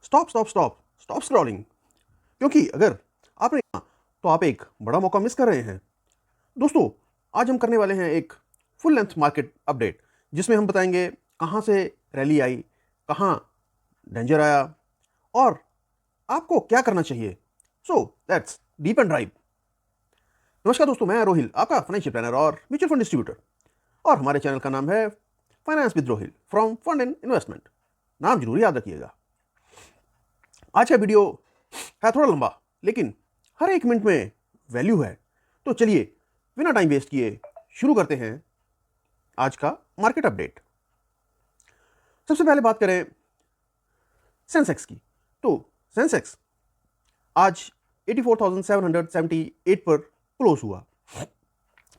Stop stop stop stop scrolling, क्योंकि अगर आपने तो आप एक बड़ा मौका मिस कर रहे हैं। दोस्तों, आज हम करने वाले हैं एक फुल लेंथ मार्केट अपडेट, जिसमें हम बताएंगे कहाँ से रैली आई, कहाँ डेंजर आया और आपको क्या करना चाहिए। So let's deep and drive. नमस्कार दोस्तों, मैं रोहिल, आपका फाइनेंशियल प्लानर और म्यूचुअल फंड डिस्ट्रीब्यूटर, और हमारे चैनल का नाम है finance with Rohail from fund and investment. नाम जरूर याद रखिएगा। आज का वीडियो है थोड़ा लंबा, लेकिन हर एक मिनट में वैल्यू है। तो चलिए बिना टाइम वेस्ट किए शुरू करते हैं आज का मार्केट अपडेट। सबसे पहले बात करें सेंसेक्स की, तो सेंसेक्स आज 84,778 पर क्लोज हुआ।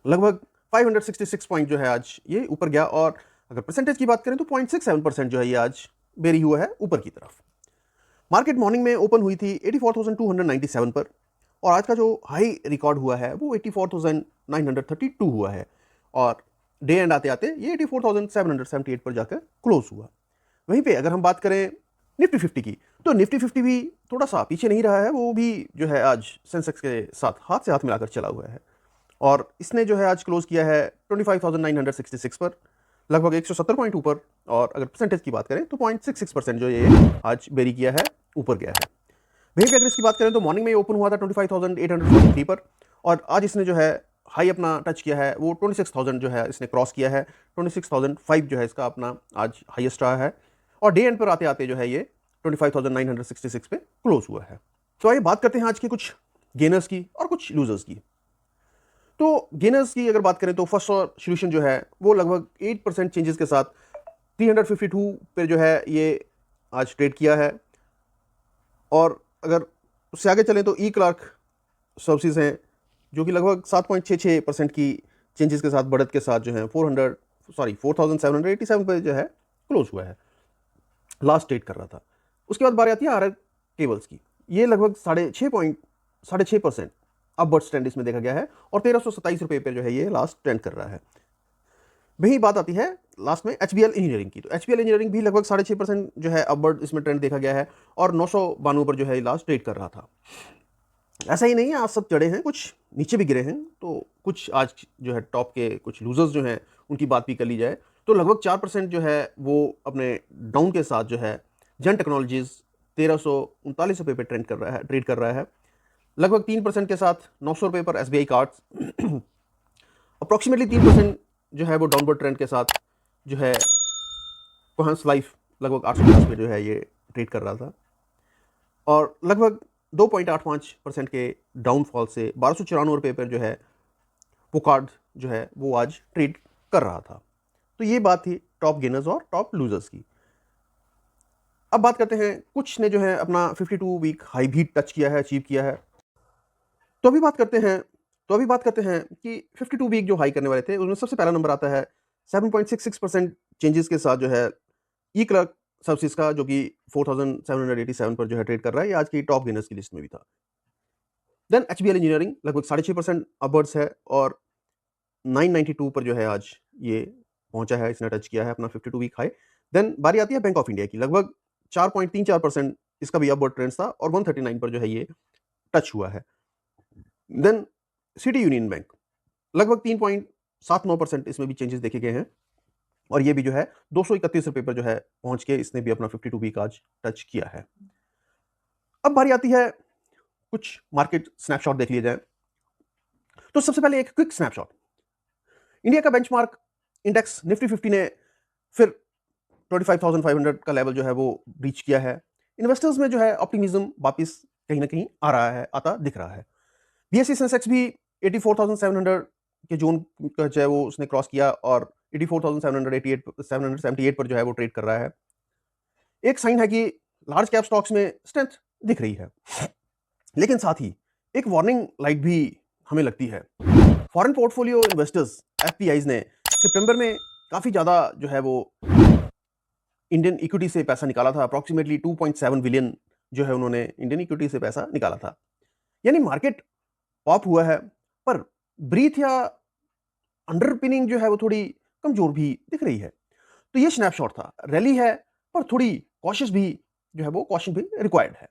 लगभग 566 पॉइंट जो है आज ये ऊपर गया, और अगर परसेंटेज की बात करें तो 0.67% जो है ये आज बेरी हुआ है ऊपर की तरफ। मार्केट मॉर्निंग में ओपन हुई थी 84,297 पर, और आज का जो हाई रिकॉर्ड हुआ है वो 84,932 हुआ है, और डे एंड आते आते ये 84,778 पर जाकर क्लोज हुआ। वहीं पे अगर हम बात करें निफ्टी 50 की, तो निफ्टी 50 भी थोड़ा सा पीछे नहीं रहा है, वो भी जो है आज सेंसेक्स के साथ हाथ से हाथ मिलाकर चला हुआ है, और इसने जो है आज क्लोज किया है 25,966 पर, लगभग 170 पॉइंट ऊपर। और अगर परसेंटेज की बात करें तो 0.66% जो ये आज बेरी किया है, ऊपर गया है। वहीं पे अगर इसकी बात करें तो मॉर्निंग में ओपन हुआ था 25,843 पर, और आज इसने जो है हाई अपना टच किया है, वो 26,000 जो है इसने क्रॉस किया है। 26,005 जो है इसका अपना आज हाईएस्ट रहा है, और डे एंड पर आते आते जो है ये 25,966 पे क्लोज हुआ है। तो आइए बात करते हैं आज के कुछ गेनर्स की और कुछ लूजर्स की। तो गेनर्स की अगर बात करें तो फर्स्ट सॉल्यूशन जो है वो लगभग 8% चेंजेस के साथ 352 पे जो है ये आज ट्रेड किया है। और अगर उससे आगे चलें तो ई क्लार्क सर्विसेज हैं, जो कि लगभग 7.66% की चेंजेस के साथ, बढ़त के साथ जो है 4,787 पे जो है क्लोज हुआ है, लास्ट ट्रेड कर रहा था। उसके बाद बारी आती है आर केबल्स की। ये लगभग 6.5% अपवर्ड ट्रेंड इसमें देखा गया है, और 1,327 रुपये पर जो है ये लास्ट ट्रेंड कर रहा है। वही बात आती है लास्ट में एचबीएल इंजीनियरिंग की, तो एचबीएल इंजीनियरिंग भी लगभग 6.5% जो है अपवर्ड इसमें ट्रेंड देखा गया है, और 992 पर जो है लास्ट ट्रेड कर रहा था। ऐसा ही नहीं है, आज सब चढ़े हैं, कुछ नीचे भी गिरे हैं, तो कुछ आज जो है टॉप के कुछ लूजर्स जो हैं उनकी बात भी कर ली जाए तो लगभग 4% जो है वो अपने डाउन के साथ जो है जन टेक्नोलॉजीज 1,339 रुपये पे ट्रेड कर रहा है। लगभग 3% के साथ 900 रुपये पर एसबीआई कार्ड्स, अप्रॉक्सीमेटली 3% जो है वो डाउनवर्ड ट्रेंड के साथ जो है कोहंस लाइफ लगभग 850 पे जो है ये ट्रेड कर रहा था, और लगभग 2.85% के डाउनफॉल से 1,294 रुपये पर जो है वो कार्ड जो है वो आज ट्रेड कर रहा था। तो ये बात थी टॉप गेनर्स और टॉप लूजर्स की। अब बात करते हैं कुछ ने जो है अपना 52 वीक हाई भी टच किया है, अचीव किया है। तो अभी बात करते हैं कि 52 वीक जो हाई करने वाले थे उसमें सबसे पहला नंबर आता है 7.66% चेंजेस के साथ जो है ई क्लर्क सर्विसेज का, जो कि 4,787 पर जो है ट्रेड कर रहा है। ये आज की टॉप गेनर्स की लिस्ट में भी था। देन एचबीएल इंजीनियरिंग लगभग 6.5% अपवर्ड्स है, और 992 पर जो है आज ये पहुंचा है, इसने टच किया है अपना 52 वीक हाई। देन बारी आती है बैंक ऑफ इंडिया की, लगभग 4.34% इसका भी अपवर्ड ट्रेंड था, और 139 पर जो है ये टच हुआ है। देन सिटी यूनियन बैंक लगभग 3.79% इसमें भी चेंजेस देखे गए हैं, और ये भी जो है 231 रुपये पर जो है पहुंच के इसने भी अपना 52 वीक आज टच किया है। अब बारी आती है कुछ मार्केट स्नैपशॉट देख लिए जाए। तो सबसे पहले एक क्विक स्नैपशॉट, इंडिया का बेंचमार्क इंडेक्स निफ्टी 50 ने फिर 25,500 का लेवल जो है वो रीच किया है। इन्वेस्टर्स में जो है ऑप्टिमिज्म वापस कहीं ना कहीं आ रहा है, आता दिख रहा है। बीएसई सेंसेक्स भी 84,700 के जोन का जो है वो उसने क्रॉस किया, और 84,778 पर जो है वो ट्रेड कर रहा है। एक साइन है कि लार्ज कैप स्टॉक्स में स्ट्रेंथ दिख रही है, लेकिन साथ ही एक वार्निंग लाइट भी हमें लगती है। फॉरेन पोर्टफोलियो इन्वेस्टर्स एफपीआईज ने सितंबर में काफी ज्यादा जो है वो इंडियन इक्विटी से पैसा निकाला था। अप्रॉक्सीमेटली 2.7 बिलियन जो है उन्होंने इंडियन इक्विटी से पैसा निकाला था। यानी मार्केट पॉप हुआ है, पर ब्रीथ या अंडरपिनिंग जो है वो थोड़ी कमजोर भी दिख रही है। तो ये स्नैपशॉट था, रैली है पर थोड़ी कॉशियस भी जो है वो कॉशन भी रिक्वायर्ड है।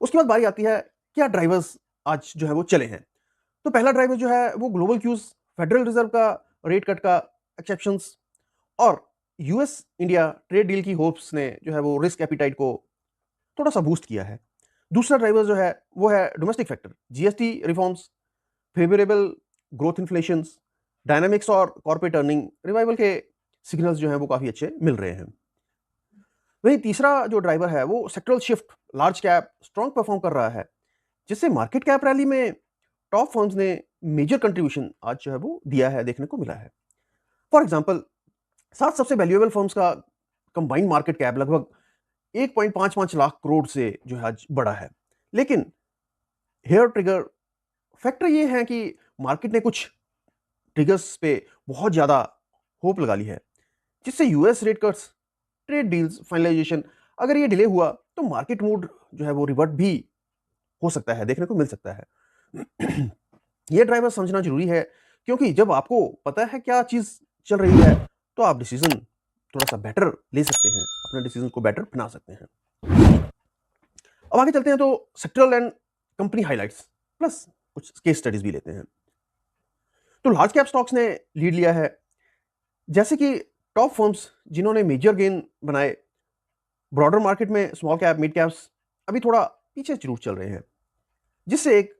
उसके बाद बारी आती है क्या ड्राइवर्स आज जो है वो चले हैं। तो पहला ड्राइवर जो है वो ग्लोबल क्यूज, फेडरल रिजर्व का रेट कट का एक्सेप्शंस और यूएस इंडिया ट्रेड डील की होप्स ने जो है वो रिस्क एपिटाइट को थोड़ा सा बूस्ट किया है। दूसरा ड्राइवर जो है वो है domestic factor, GST reforms, favourable growth inflation, dynamics और कॉर्पोरेट अर्निंग रिवाइवल के सिग्नल्स जो हैं वो काफी अच्छे मिल रहे हैं। वहीं तीसरा जो ड्राइवर है वो sectoral shift, large cap strong perform कर रहा है, जिससे मार्केट कैप रैली में टॉप फर्म्स ने मेजर कंट्रीब्यूशन आज जो है वो दिया है, देखने को मिला है। फॉर एग्जांपल 7 सबसे वैल्यूएबल फर्म्स का कंबाइंड मार्केट कैप लगभग 1.55 लाख करोड़ से जो है आज बढ़ा है। लेकिन हेयर ट्रिगर फैक्टर ये है कि मार्केट ने कुछ ट्रिगर्स पे बहुत ज्यादा होप लगा ली है, जिससे US rate cuts, trade deals finalisation, अगर ये डिले हुआ तो मार्केट मूड जो है वो रिवर्ट भी हो सकता है, देखने को मिल सकता है। ये ड्राइवर समझना जरूरी है, क्योंकि जब आपको पता है क्या चीज चल रही है तो आप डिसीजन थोड़ा सा बेटर ले सकते हैं, अपने डिसीजन को बेटर बना सकते हैं। अब आगे चलते हैं तो sectoral and company highlights plus कुछ केस स्टडीज भी लेते हैं। तो लार्ज कैप स्टॉक्स ने लीड लिया है, जैसे कि टॉप फर्म्स जिन्होंने मेजर गेन बनाए। ब्रॉडर मार्केट में स्मॉल कैप, मिड कैप्स अभी थोड़ा पीछे जरूर चल रहे हैं, जिससे एक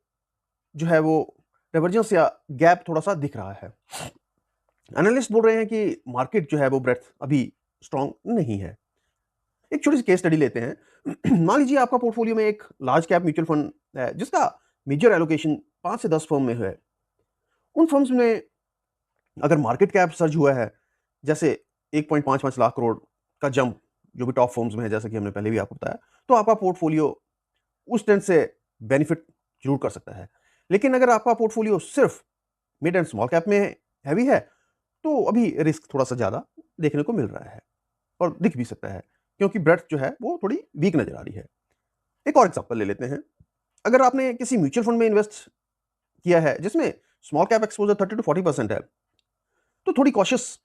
जो है वो डाइवर्जेंस या गैप थोड़ा सा दिख रहा है। एनालिस्ट बोल रहे हैं कि मार्केट जो है वो ब्रेथ अभी स्ट्रांग नहीं है। एक छोटी सी केस स्टडी लेते हैं। मान लीजिए आपका पोर्टफोलियो में एक लार्ज कैप म्यूचुअल फंड है, जिसका मेजर एलोकेशन 5 से 10 फर्म में है। उन फर्म्स में अगर मार्केट कैप सर्ज हुआ है, जैसे 1.55 लाख करोड़ का जंप जो भी टॉप फर्म्स में है, जैसे कि हमने पहले भी आपको बताया, तो आपका पोर्टफोलियो उस ट्रेंड से बेनिफिट जरूर कर सकता है। लेकिन अगर आपका पोर्टफोलियो सिर्फ मिड एंड स्मॉल कैप में हैवी है, तो अभी रिस्क थोड़ा सा ज्यादा देखने को मिल रहा है और दिख भी सकता है, क्योंकि ब्रेथ जो है वो थोड़ी वीक नजर आ रही है। एक और एग्जांपल ले लेते हैं। अगर आपने किसी म्यूचुअल फंड में इन्वेस्ट किया है जिसमें स्मॉल कैप एक्सपोजर 30 to 40% है, तो थोड़ी कॉशियस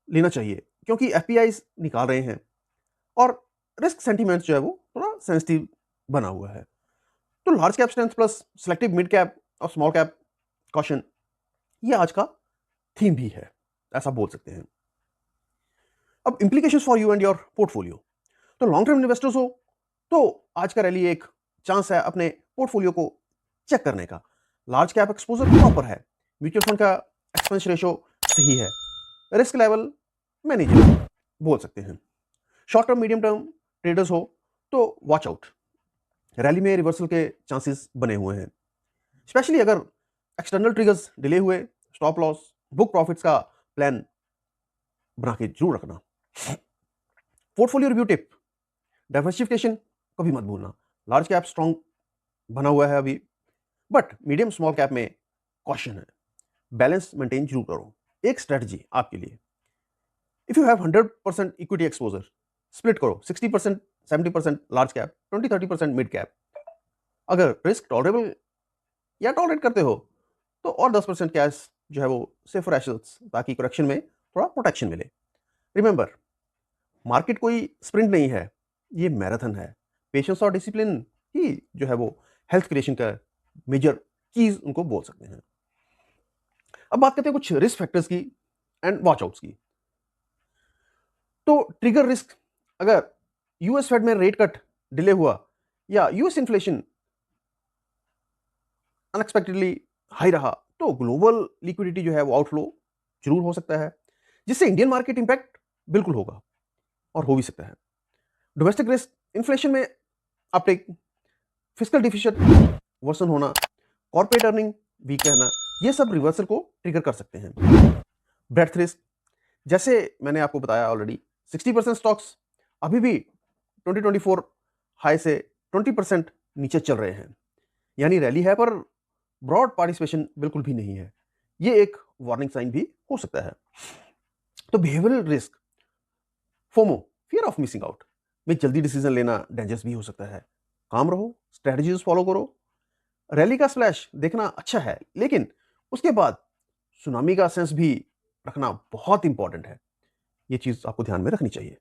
लेना चाहिए, क्योंकि एफपीआईज निकाल रहे हैं और रिस्क सेंटीमेंट जो है वो थोड़ा सेंसिटिव बना हुआ है। तो large cap strength plus selective mid cap और स्मॉल कैप कॉशन, ये आज का थीम भी है, ऐसा बोल सकते हैं। अब implications for you and your portfolio. तो लॉन्ग टर्म इन्वेस्टर्स हो तो आज का रैली एक चांस है अपने पोर्टफोलियो को चेक करने का। लार्ज कैप एक्सपोजर प्रॉपर है, म्यूचुअल फंड का एक्सपेंस रेशो सही है, रिस्क लेवल मैनेजेबल बोल सकते हैं। Short term medium term traders हो तो वॉच आउट, रैली में रिवर्सल के चांसेस बने हुए हैं, स्पेशली अगर एक्सटर्नल ट्रिगर्स डिले हुए। स्टॉप लॉस, बुक प्रॉफिट्स का प्लान बना के जरूर रखना। पोर्टफोलियो रिव्यू टिप, डाइवर्सिफिकेशन कभी मत भूलना। लार्ज कैप स्ट्रॉन्ग बना हुआ है अभी, बट मीडियम स्मॉल कैप में कॉशन है, बैलेंस मेंटेन जरूर करो। एक स्ट्रेटजी आपके लिए, if you have 100% equity exposure, split करो 60% 70% लार्ज कैप, 20-30% मिड कैप। अगर रिस्क टॉलरेबल या टॉलरेट करते हो तो और 10% कैश जो है वो सेफर एसेट्स, ताकि करेक्शन में थोड़ा प्रोटेक्शन मिले। रिमेंबर, मार्केट कोई स्प्रिंट नहीं है, ये मैराथन है। पेशेंस और डिसिप्लिन ही जो है वो हेल्थ क्रिएशन का मेजर कीज उनको बोल सकते हैं। अब बात करते हैं कुछ रिस्क फैक्टर्स की एंड वॉच आउट्स की। तो ट्रिगर रिस्क, अगर यूएस फेड में रेट कट डिले हुआ या यूएस इन्फ्लेशन अनएक्सपेक्टेडली हाई रहा, तो ग्लोबल लिक्विडिटी जो है वो आउटफ्लो जरूर हो सकता है, जिससे इंडियन मार्केट इंपैक्ट बिल्कुल होगा और हो भी सकता है। डोमेस्टिक रिस्क, इन्फ्लेशन में अपटेक, फिस्कल डिफिसिट वर्सन होना, कॉर्पोरेट अर्निंग वीक रहना, ये सब रिवर्सल को ट्रिगर कर सकते हैं। ब्रेथ रिस्क, जैसे मैंने आपको बताया ऑलरेडी, 60% स्टॉक्स अभी भी 2024 हाई से 20% नीचे चल रहे हैं, यानी रैली है पर ब्रॉड पार्टिसिपेशन बिल्कुल भी नहीं है। ये एक वार्निंग साइन भी हो सकता है। तो behavioural risk, FOMO, fear of missing out में जल्दी डिसीजन लेना डेंजरस भी हो सकता है। काम रहो, स्ट्रेटजीज फॉलो करो। रैली का स्प्लैश देखना अच्छा है, लेकिन उसके बाद सुनामी का सेंस भी रखना बहुत इंपॉर्टेंट है। ये चीज आपको ध्यान में रखनी चाहिए।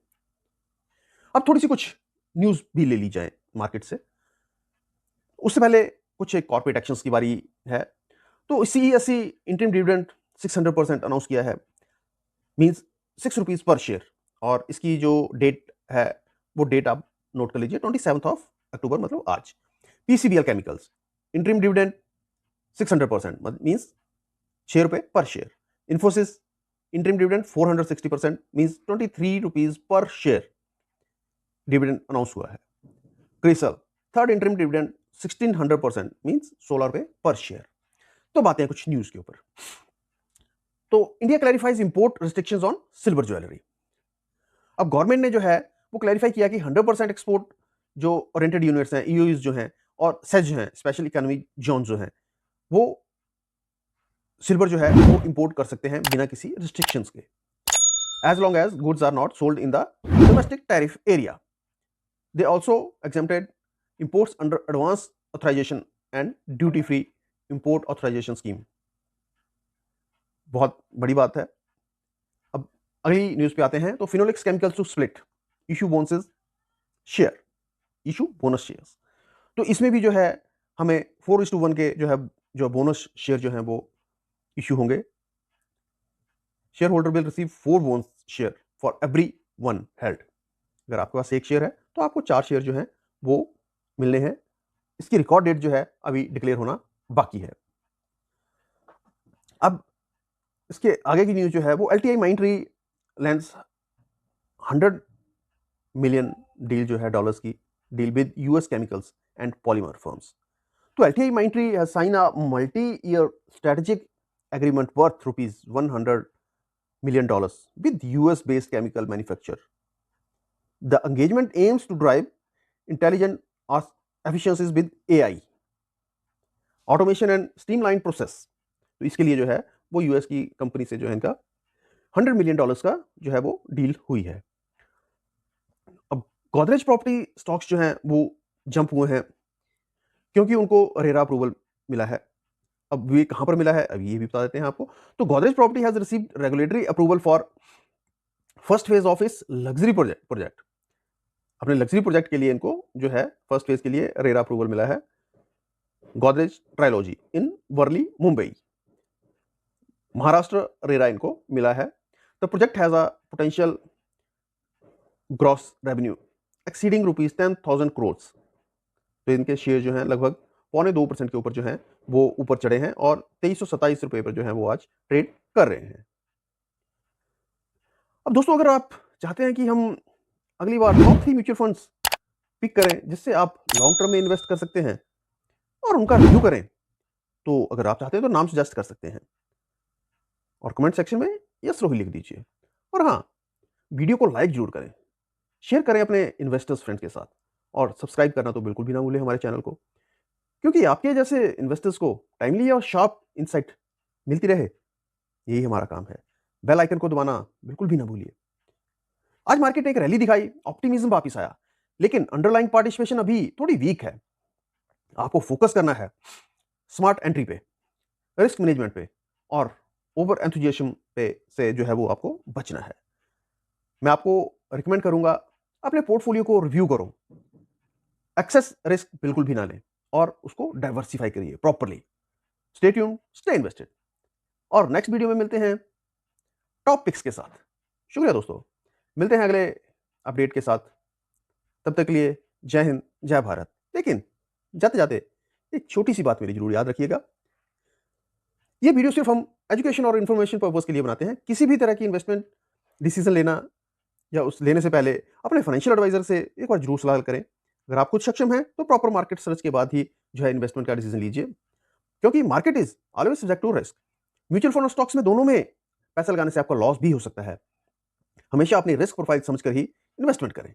अब थोड़ी सी कुछ न्यूज़ भी ले ली जाए मार्केट से। उससे पहले कुछ एक कॉर्पोरेट एक्शंस की बारी है। तो सीईएससी इंटरिम डिविडेंड 600% अनाउंस किया है, मींस ₹6 पर शेयर, और इसकी जो डेट है वो डेट आप नोट कर लीजिए, 27 अक्टूबर, मतलब आज। PCBL chemicals interim dividend 600% means ₹6 पर share. Infosys interim dividend 460% means ₹23 पर शेयर डिविडेंड अनाउंस हुआ है। CRISIL third interim dividend 1600% means ₹16 पर शेयर। तो बातें हैं कुछ न्यूज के ऊपर। तो India clarifies import restrictions on silver jewellery. अब गवर्नमेंट ने जो है वो क्लैरिफाई किया कि 100% एक्सपोर्ट जो ओरिएंटेड यूनिट्स हैं, ईओयूज जो हैं, और सेज जो हैं, स्पेशल इकोनॉमिक जोन जो हैं, वो सिल्वर जो है वो इंपोर्ट कर सकते हैं बिना किसी रिस्ट्रिक्शंस के, as long as goods are not sold in the domestic tariff area. They also exempted imports under advance authorization and duty free import authorization scheme। बहुत बड़ी बात है। अब अगली न्यूज पे आते हैं। तो Finolex Chemicals to split issue bonuses share, issue bonus shares. तो इसमें भी जो है हमें 4:1 के जो है जो बोनस शेयर जो है वो इशू होंगे। Share holder will receive 4 bonus share for every 1 held. अगर आपके पास 1 शेयर है तो आपको 4 शेयर जो है वो मिलने हैं। इसकी रिकॉर्ड डेट जो है अभी डिक्लेयर होना बाकी है। अब इसके आगे की न्यूज जो है वो LTI Mindtree lands $100 million deal जो है डॉलर्स की deal with US chemicals and polymer firms. तो LTI Mindtree has sign a multi-year strategic agreement worth $100 million with US-based chemical manufacturer. The engagement aims to drive intelligent efficiencies with AI, automation and streamlined process। तो इसके लिए जो है वो US की company से जो है इनका $100 मिलियन का जो है वो डील हुई है। अब गोदरेज प्रॉपर्टी स्टॉक्स जो हैं वो जंप हुए हैं क्योंकि उनको रेरा अप्रूवल मिला है। अब ये कहां पर मिला है अभी ये भी बता देते हैं आपको। तो Godrej property has received regulatory approval for first phase of इस लग्जरी प्रोजेक्ट। अपने लग्जरी प्रोजेक्ट के लिए इनको जो है फर्स्ट फेज के लिए रेरा अप्रूवल मिला है, गोदरेज ट्रायलॉजी इन वर्ली मुंबई, महाराष्ट्र रेरा इनको मिला है। The project has a potential gross revenue exceeding ₹10,000 crore. तो इनके शेयर जो हैं लगभग 2.25% के ऊपर जो है वो ऊपर चढ़े हैं और ₹2327 पर जो है वो आज ट्रेड कर रहे हैं। अब दोस्तों अगर आप चाहते हैं कि हम अगली बार टॉप 3 म्यूचुअल फंड्स पिक करें जिससे आप लॉन्ग टर्म में इन्वेस्ट कर सकते हैं और उनका रिव्यू करें, तो अगर आप चाहते हैं तो नाम सजेस्ट कर सकते हैं और कमेंट सेक्शन में यस रोही लिख दीजिए। और हाँ, वीडियो को लाइक जरूर करें, शेयर करें अपने इन्वेस्टर्स फ्रेंड्स के साथ, और सब्सक्राइब करना तो बिल्कुल भी ना भूलें हमारे चैनल को, क्योंकि आपके जैसे इन्वेस्टर्स को टाइमली और शार्प इनसाइट मिलती रहे, यही हमारा काम है। बेल आइकन को दबाना बिल्कुल भी ना भूलिए। आज मार्केट ने एक रैली दिखाई, ऑप्टिमिज्म वापस आया, लेकिन अंडरलाइंग पार्टिसिपेशन अभी थोड़ी वीक है। आपको फोकस करना है स्मार्ट एंट्री पे, रिस्क मैनेजमेंट पे, और ओवर एंथुजियाज्म पे से जो है वो आपको बचना है। मैं आपको रिकमेंड करूंगा अपने पोर्टफोलियो को रिव्यू करो, एक्सेस रिस्क बिल्कुल भी ना लें और उसको डाइवर्सिफाई करिए properly. Stay tuned, stay invested, और नेक्स्ट वीडियो में मिलते हैं टॉप पिक्स के साथ। शुक्रिया दोस्तों, मिलते हैं अगले अपडेट के साथ। तब तक के लिए जय हिंद, जय भारत। लेकिन जाते जाते एक छोटी सी बात मेरी जरूर याद रखिएगा, ये वीडियो सिर्फ हम एजुकेशन और इन्फॉर्मेशन पर्पस के लिए बनाते हैं। किसी भी तरह की इन्वेस्टमेंट डिसीजन लेना या उस लेने से पहले अपने फाइनेंशियल एडवाइजर से एक बार जरूर सलाह करें। अगर आप खुद सक्षम हैं तो प्रॉपर मार्केट सर्च के बाद ही जो है इन्वेस्टमेंट का डिसीजन लीजिए, क्योंकि market is always subject to risk. Mutual fund और स्टॉक्स में दोनों में पैसा लगाने से आपका लॉस भी हो सकता है। हमेशा अपनी रिस्क प्रोफाइल समझकर ही इन्वेस्टमेंट करें।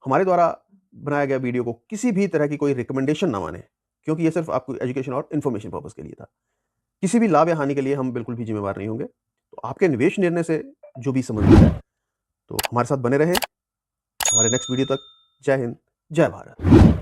हमारे द्वारा बनाया गया वीडियो को किसी भी तरह की कोई रिकमेंडेशन ना माने, क्योंकि ये सिर्फ आपको एजुकेशन और इन्फॉर्मेशन पर्पस के लिए था। किसी भी लाभ या हानि के लिए हम बिल्कुल भी जिम्मेवार नहीं होंगे। तो आपके निवेश निर्णय से जो भी संबंधित है, तो हमारे साथ बने रहें हमारे नेक्स्ट वीडियो तक। जय हिंद, जय भारत।